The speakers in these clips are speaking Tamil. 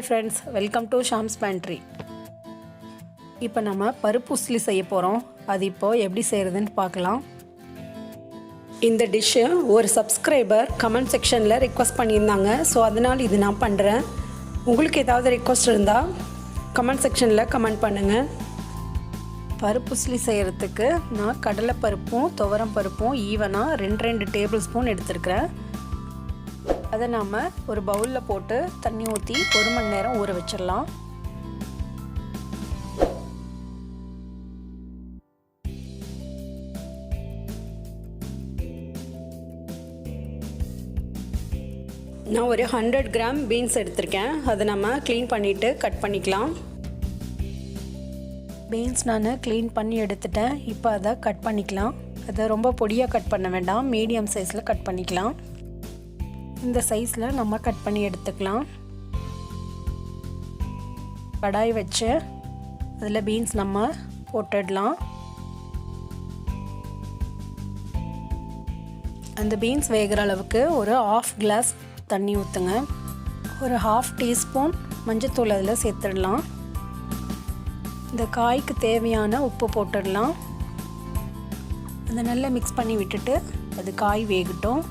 Hi friends, welcome to Shams pantry. இப்போ நம்ம பருப்பு உஸ்லி செய்ய போகிறோம். அது இப்போது எப்படி செய்கிறதுன்னு பார்க்கலாம். இந்த டிஷ்ஷு ஒரு சப்ஸ்கிரைபர் கமெண்ட் செக்ஷனில் ரிக்வஸ்ட் பண்ணியிருந்தாங்க. ஸோ அதனால் இது நான் பண்ணுறேன். உங்களுக்கு ஏதாவது ரிக்வஸ்ட் இருந்தால் கமெண்ட் செக்ஷனில் கமெண்ட் பண்ணுங்கள். பருப்பு உஸ்லி செய்கிறதுக்கு நான் கடலைப்பருப்பும் துவரம் பருப்பும் ஈவனாக 2 டேபிள் ஸ்பூன் எடுத்துருக்கிறேன். அதை நாம் ஒரு பவுலில் போட்டு தண்ணி ஊற்றி 1 மணி நேரம் ஊற வச்சிடலாம். நான் ஒரு 100 கிராம் பீன்ஸ் எடுத்திருக்கேன். அதை நம்ம க்ளீன் பண்ணிவிட்டு கட் பண்ணிக்கலாம். பீன்ஸ் நான் க்ளீன் பண்ணி எடுத்துட்டேன். இப்போ அதை கட் பண்ணிக்கலாம். அதை ரொம்ப பொடியாக கட் பண்ண வேண்டாம், மீடியம் சைஸில் கட் பண்ணிக்கலாம். இந்த சைஸில் நம்ம கட் பண்ணி எடுத்துக்கலாம். கடாய் வச்சு அதில் பீன்ஸ் நம்ம போட்டுடலாம். அந்த பீன்ஸ் வேகிற அளவுக்கு ஒரு 1/2 கிளாஸ் தண்ணி ஊற்றுங்க. ஒரு 1/2 டீஸ்பூன் மஞ்சத்தூள் அதில் சேர்த்துடலாம். இந்த காய்க்கு தேவையான உப்பு போட்டுடலாம். அதை நல்லா மிக்ஸ் பண்ணி விட்டுட்டு அது காய் வேகட்டும்.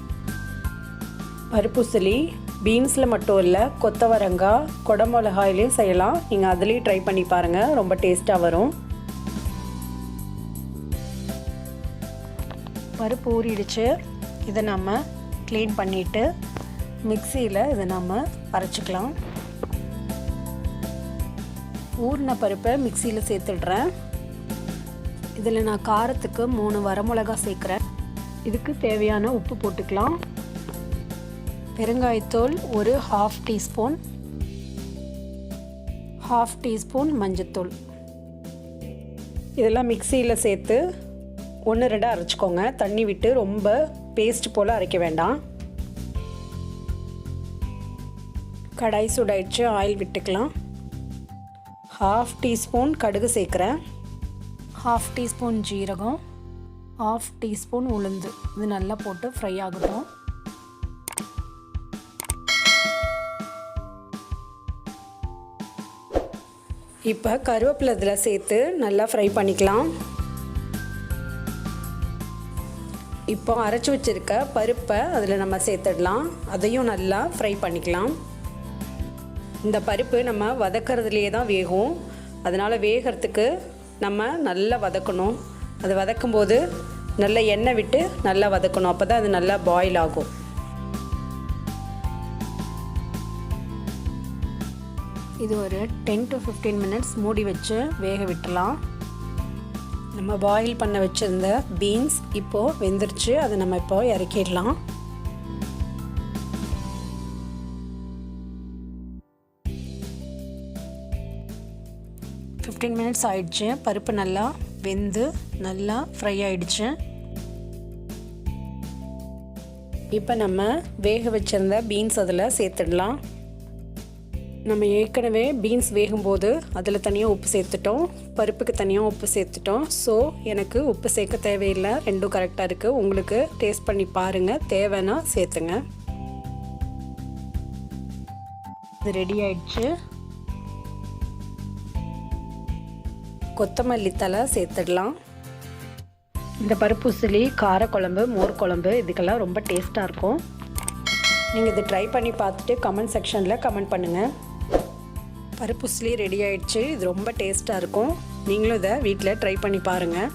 பருப்பு உஸ்லி பீன்ஸில் மட்டும் இல்லை, கொத்தவரங்காய் குடமிளகாயிலையும் செய்யலாம். நீங்கள் அதுலேயும் ட்ரை பண்ணி பாருங்கள், ரொம்ப டேஸ்ட்டாக வரும். பருப்பு ஊறிடுச்சு. இதை நம்ம க்ளீன் பண்ணிவிட்டு மிக்சியில் இதை நம்ம அரைச்சிக்கலாம். ஊறின பருப்பை மிக்சியில் சேர்த்துடுறேன். இதில் நான் காரத்துக்கு 3 வரமிளகா சேர்க்குறேன். இதுக்கு தேவையான உப்பு போட்டுக்கலாம். பெருங்காயத்தூள் ஒரு 1/2 டீஸ்பூன், 1/2 டீஸ்பூன் மஞ்சத்தூள். இதெல்லாம் மிக்சியில் சேர்த்து 1-2 அரைச்சிக்கோங்க. தண்ணி விட்டு ரொம்ப பேஸ்ட் போல் அரைக்க வேண்டாம். கடாய் சூடாயிடுச்சு, ஆயில் விட்டுக்கலாம். 1/2 டீஸ்பூன் கடுகு சேர்க்குறேன், 1/2 டீஸ்பூன் ஜீரகம், 1/2 டீஸ்பூன் உளுந்து. இது நல்லா போட்டு ஃப்ரை ஆகட்டும். இப்போ கருவேப்பிலை இதில் சேர்த்து நல்லா ஃப்ரை பண்ணிக்கலாம். இப்போ அரைச்சி வச்சுருக்க பருப்பை அதில் நம்ம சேர்த்துடலாம். அதையும் நல்லா ஃப்ரை பண்ணிக்கலாம். இந்த பருப்பு நம்ம வதக்கிறதுலையே தான் வேகும். அதனால் வேகிறதுக்கு நம்ம நல்லா வதக்கணும். அது வதக்கும்போது நல்லா எண்ணெய் விட்டு நல்லா வதக்கணும். அப்போ தான் அது நல்லா பாயில் ஆகும். இது ஒரு 10 to 15 மினிட்ஸ் மூடி வச்சு வேக விட்டுலாம். நம்ம பாயில் பண்ண வச்சுருந்த பீன்ஸ் இப்போது வெந்துருச்சு. அதை நம்ம இப்போ இறக்கிடலாம். மினிட்ஸ் ஆயிடுச்சு. பருப்பு நல்லா வெந்து நல்லா ஃப்ரை ஆயிடுச்சு. இப்போ நம்ம வேக வச்சுருந்த பீன்ஸ் அதில் சேர்த்துடலாம். நம்ம ஏற்கனவே பீன்ஸ் வேகும்போது அதில் தனியாக உப்பு சேர்த்துட்டோம், பருப்புக்கு தனியாக உப்பு சேர்த்துட்டோம். ஸோ எனக்கு உப்பு சேர்க்க தேவையில்லை, ரெண்டும் கரெக்டாக இருக்குது. உங்களுக்கு டேஸ்ட் பண்ணி பாருங்கள், தேவைன்னா சேர்த்துங்க. இது ரெடி ஆயிடுச்சு. கொத்தமல்லி தழை சேர்த்துடலாம். இந்த பருப்பு உஸ்லி காரக்குழம்பு, மோர் குழம்பு இதுக்கெல்லாம் ரொம்ப டேஸ்ட்டாக இருக்கும். நீங்கள் இதை ட்ரை பண்ணி பார்த்துட்டு கமெண்ட் செக்ஷனில் கமெண்ட் பண்ணுங்கள். பருப்பு உஸ்லி ரெடி ஆயிடுச்சு. இது ரொம்ப டேஸ்ட்டாக இருக்கும். நீங்களும் இதை வீட்டில் ட்ரை பண்ணி பாருங்கள்.